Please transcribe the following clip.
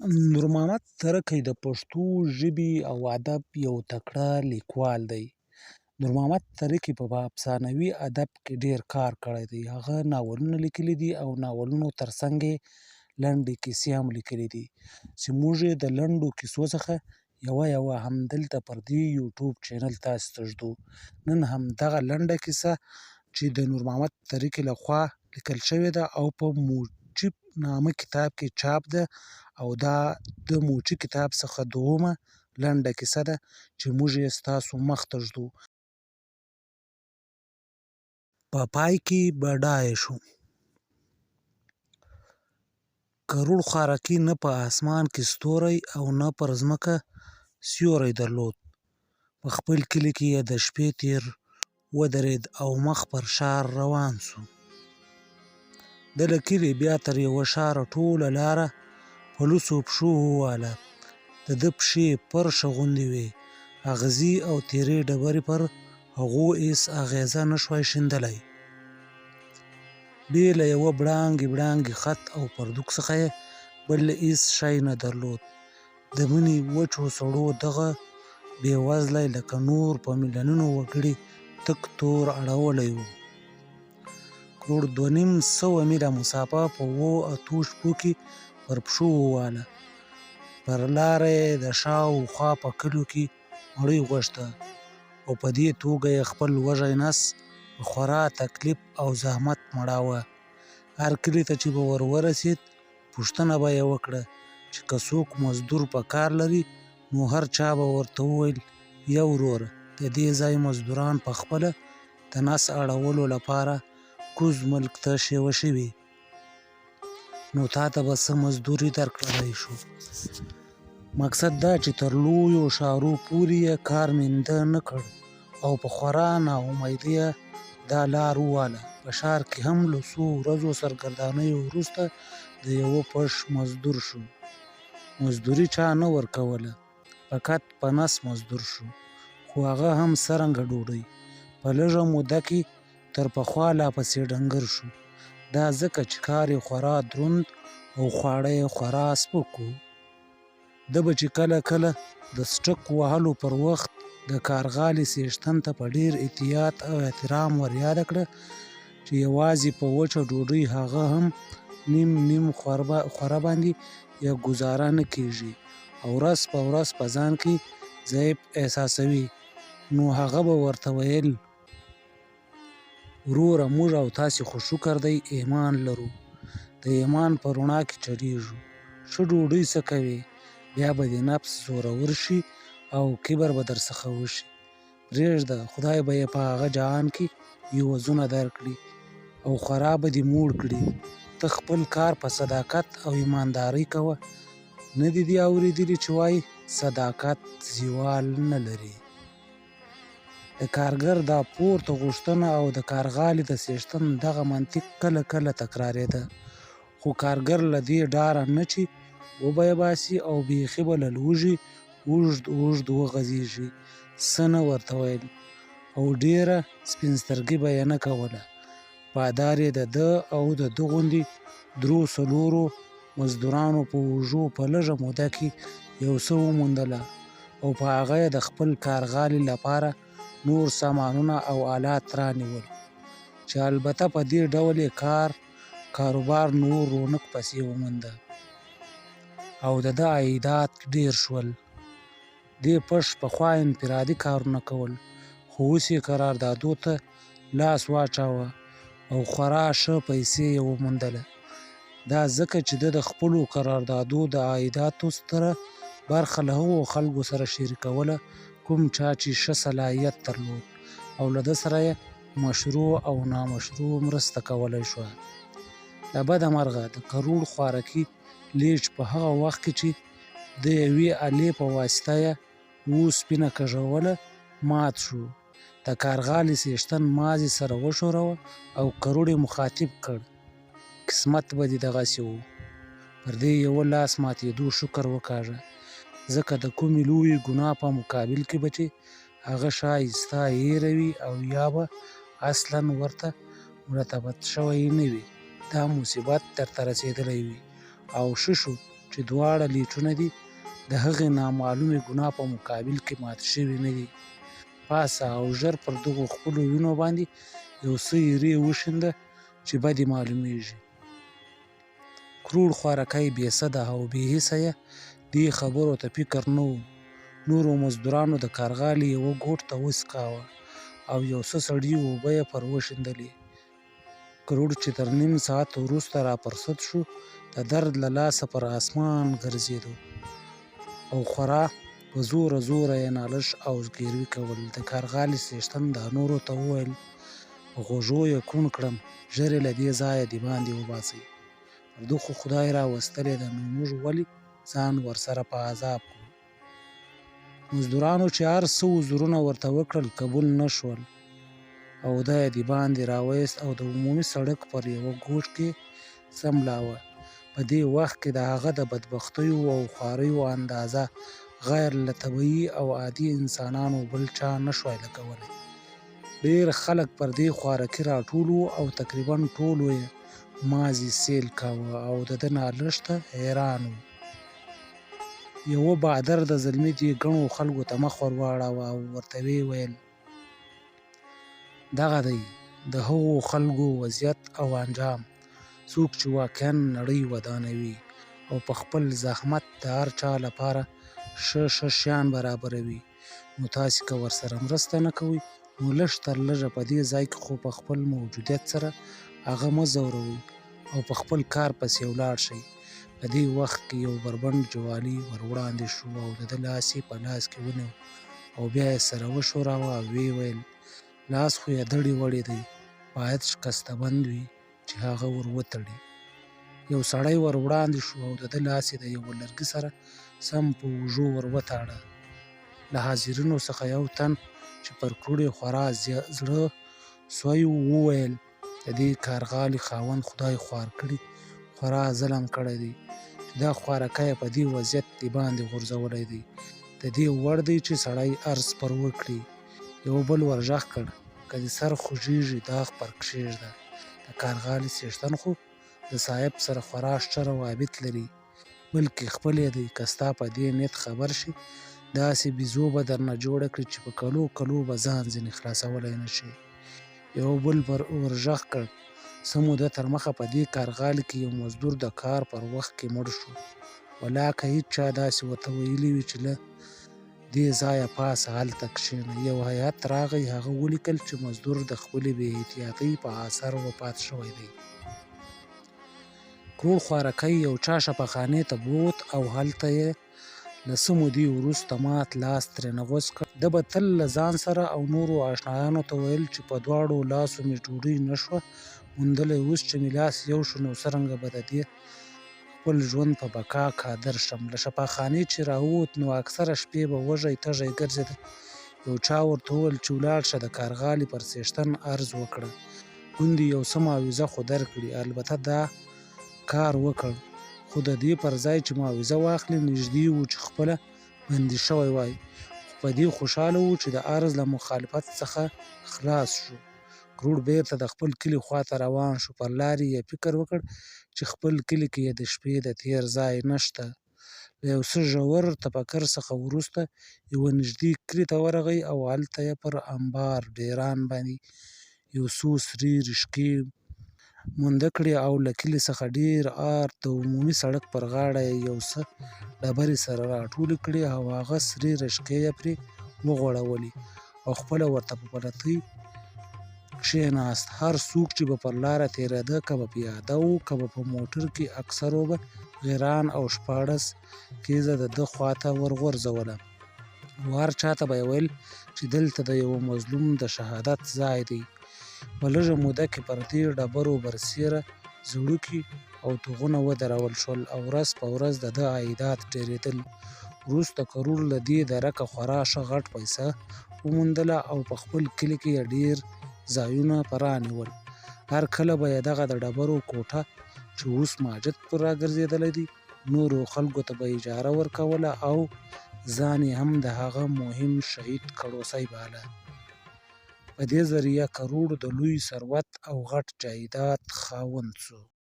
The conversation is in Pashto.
نور محمد ترکی د پښتو ژبې او ادب یو تکړه لیکوال دی. نور محمد ترکی په افسانوي ادب کې ډېر کار کړی دی. هغه ناولونه لیکلي دي او ناولونو ترڅنګ یې لنډې کیسې هم لیکلي دي چې موږ یې د لنډو کیسو څخه یوه همدلته پر دې یوټیوب چینل تاسو ته ږدو. نن همدغه لنډه کیسه چې د نور محمد ترکی لخوا لیکل شوې ده او په موجب نامه کتاب کې چاپ ده او دا د موچي کتاب څخه دومه لنډه کیسه ده چې موږ یې ستاسو مخ ته ږدو. په پای کې بډایه شو. کروړ خوارکي نه په اسمان کې ستوری او نه پر ځمکه سیوری درلود. په خپل کلي کې یې د شپې تیر ودرېد او مخ پر ښار روان سو. د له کلي بیا تر یوه ښاره ټوله لاره په لوڅو پښو وواله. د ده پښې پرشه غوندې وې. اغزي او تیرې ډبرې پر هغو هېڅ اغېزه نه شوای شیندلی. بې له یوه بړانګې خط او پرتوګ څخه یې بل هېڅ شی نه درلود. د مني وچو سړو دغه بېوزلی لکه نور په میلیونونو وګړي تک تور اړولی و. کروړ 2500 میله مسافه په 7 شپو کې پر پښو وواله. پر لاره یې د شاوخوا په کلیو کې مړۍ غوښته او په دې توګه یې خپل وږی نس په خورا تکلیف او زحمت مړاوه. هر کلي ته چې به ورسېد پوښتنه به یې وکړه چې که څوک مزدور په کار لري، نو هر چا به ورته وویل یا وروره د دې ځای مزدوران په خپله د نس اړولو لپاره کوز ملک ته شیوه شوي، نو تا ته به څه مزدوري درکړلی شو. مقصد دا چې تر لویو ښارو پورې یې کار مینده نه کړ او په خورا ناامیدۍ دا لار وواله. په ښار کې هم له څو ورځو سرګردانیو وروسته د یوه پش مزدور شو. مزدوري چا نه ورکوله، فقط په نس مزدور شو، خو هغه هم څرنګه ډوډۍ. په لږه موده کې تر پخوا لا پسې ډنګر شو. دا ځکه چې کار یې خورا دروند او خواړه یې خورا سپک و. ده به چې کله د سټک وهلو پر وخت د کارغالي څښتن ته په ډېر احتیاط او احترام ور یاده کړه چې یوازې په وچه ډوډۍ هغه هم نیم خوره باندې یا ګزاره نه کېږي او ورځ په ورځ په ځان کې ضعیف احساسوي، نو هغه به ورته ویل وروره موږ او تاسې خو شکر دی ایمان لرو، د ایمان په رڼا کې چلیږو. ښه ډوډۍ څه کوې، بیا به دې نفس زورور شي او کبر به درڅخه وشي. پرېږده خدای به یې په هغه جهان کې عوضونه درکړي او خورا به دې موړ کړي. ته خپل کار په صداقت او ایماندارۍ کوه. نه دې دې اورېدلي چې وایي صداقت زوال نه لري. د کارګر دا پورته غوښتنه او د کارغالي د څښتن دغه منطق کله تکرارېده، خو کارګر له دې ډاره نه چې وبه یې باسي او بیخي به له لوږې اوږد وغځېږي څه نه ورته ویل او ډېره سپین سترګي به یې نه کوله. بادار یې د ده او د ده غوندې 3-4 مزدورانو په اوږو په لږه موده کې یو څه وموندله او په هغه یې د خپل کارغالي لپاره نور سامانونه او آلات رانیول چې البته په دې ډول یې کاروبار نور رونق پسې ومونده او د ده عایدات ډېر شول. دې پش پخوا انفرادي کارونه کول، خو اوس یې قراردادو ته لاس واچاوه او خورا ښه پیسې یې وموندله. دا ځکه چې ده د خپلو قراردادو د عایداتو ستره برخه له هغو خلکو سره شریکوله کوم چا چې ښه صلاحیت درلود او له ده سره یې مشروع او نامشروع مرسته کولی شوه. له بده مرغه د کروړ خوارکي لیچ په هغه وخت کې چې د یوې آلې په واسطه یې سپینه کږوله مات شو. د کارغالي څښتن مازې سره وښوروه او کروړ یې مخاطب کړ قسمت به دې دغسې و، پر دې یوه لاس ماتېدو شکر وکاږه، ځکه د کومې لویې ګناه په مقابل کې به چې هغه شایسته هېروي او یا به اصلا ورته مرتبط شوی نه وي، دا مصیبت درته رسېدلی وي او ښه شو چې دواړه لیټونه دي د هغې نامعلومې ګناه په مقابل کې مات شوي نه دي. پاسه او ژر پر دغو خپلو وینو باندې یو څه ایرې وشینده چې بدې معلومیږي. کروړ خوارکی بې سده او بې حسه یې دې خبرو ته فکر نه و. نورو مزدورانو د کارغالي یوه ګوټ ته وڅکاوه او یو څه سړې اوبه یې پر وشیندلې. کروړ چې تر نیم ساعت وروسته راپرسد شو د درد له لاسه پر اسمان ګرځېدو او خورا په زوره زوره یې نالش او زګیروي کول. د کارغالي څښتن دا نورو ته وویل په غوږو یې کوڼ کړم، ژر یې له دې ځایه د باندې وباسئ. پر ده خو خدای راوستلی ده، نو موږ ولې ځان ورسره په عذاب کړو. مزدورانو چې هر څه عذرونه ورته وکړل قبول نه شول او ده یې د باندې راویست او د عمومي سړک پر یوه ګوټ کې څملاوه. په دې وخت کې د هغه د بدبختیو او خواریو اندازه غیر له طبیعي او عادي انسانانو بل چا نه شوای لګولی. ډېر خلک پر دې خوارکي راټول وو او تقریبا ټولو یې مازې سیل کاوه او د ده نالش ته حیران وو. یوه بادر د زلمي دې ګڼو خلکو ته مخ ور واړاوه او ورته ویې ویل دغه دی د هغو خلکو وضعیت او انجام څوک چې واقعا نړۍ ودانوي او په خپل زحمت د هر چا لپاره ښه شیان برابروي. نو تاسې که ورسره مرسته نه کوئ نو لږ تر لږه په دې ځای کې خو په خپل موجودیت سره هغه مه ځوروئ او په خپل کار پسې ولاړ شئ. په دې وخت کې یو بربنډ جوالي ور وړاندې شو او د ده لاس یې په لاس کې ونیو او بیا یې سره وښوراوه او ویې ویل لاس خو یې دړې وړې دی، باید شکسته بند وي چې هغه ور وتړي. یو سړی ور وړاندې شو او د ده لاس یې د یوه لرګي سره سم په اوږو ور وتاړه. له حاضرینو څخه یو تن چې پر کروړ یې خورا زړه سوی وویل د دې کارغالي خاوند خدای خوار کړي، خورا ظلم کړی دی چې دا خوارکی په دې وضعیت د باندې غورځولی دی. د دې وړ دی چې سړی عرض پر وکړي. یو بل ور غږ کړ که دې سر خوږېږي داغ پر کښېږده. د کارغالي څښتن خو د صاحب سره خورا ښه روابط لري، بلکې خپل یې دی. که ستا په دې نیت خبر شي داسې بیزو به درنه جوړه کړي چې په کلو کلو به ځان ځینې خلاصولی نه شي. یو بل ور غږ کړ څه موده تر مخه په دې کارغالي کې یو مزدور د کار پر وخت کې مړ شو. ولاکه هېچ چا داسې ورته ویلي وي چې له دې ځایه پاسه هلته کښېنه. یو هیات راغی، هغه ولیکل چې مزدور د خپلې بې احتیاطۍ په اثر وفات شوی دی. کروړ خوارکی یو چا شفاخانې ته بوت او هلته یې له څه مودې وروسته مات لاس ترېنه غوڅ کړ. ده به تل له ځان سره او نورو اشنایانو ته ویل چې په دواړو لاسو مې ډوډۍ نه شوه موندلی، اوس چې مې لاس یو شو نو څرنګه به د دې خپل ژوند په بقا قادر شم. له شفاخانې چې راووت نو اکثره شپې به وږی تږی ګرځېده. یو چا ورته وویل چې ولاړ شه، د کارغالي پر څښتن عرض وکړه، ګوندې یو څه معاوضه خو درکړي. البته دا کار وکړ، خو د دې پر ځای چې معاوضه واخلي نږدې و چې خپله بندي شوی وای، خو په دې خوشحاله و چې د عرض له مخالفت څخه خلاص شو. کروړ بیرته د خپل کلي خواته روان شو. پر لارې یې فکر وکړ چې خپل کلي کې یې د شپې د تېر ځای نشته. له یو څه ژور تفکر څخه وروسته یوه نږدې کلي ته ورغی او هلته یې پر امبار ډیران باندې یو څو سرې رشقې مونده کړې او له کلي څخه ډېر ار د عمومي سړک پر غاړه یې یو څه ډبرې سره راټولې کړې او هغه سرې رشقې یې پرې وغوړولې او خپله ورته په پلتۍ کښېناست. هر څوک چې به پر لاره تېرېده، که به پیاده و که به په موټر کې، اکثرو به غیران او شپاړس کیزه د ده خواته ورغورځوله او هر چاته به یې ویل چې دلته د یوه مظلوم د شهادت ځای دی. په لږه موده کې پر دې ډبرو برسېره زړوکي او توغونه ودرول شول او ورځ په ورځ د ده عایدات ډېرېدل. وروسته کروړ له دې درکه خورا ښه غټ پیسه وموندله او په خپل کلي کې یې ډېر ځایونه پرانیول. هر کله به یې دغه د ډبرو کوټه چې اوس ماجت پر راګرځېدلی دی نورو خلکو ته به اجاره ورکوله او ځان یې هم د هغه مهم شهید کړوسی باله. په دې ذریعه کروړ د لوی ثروت او غټ جایداد خاوند شو.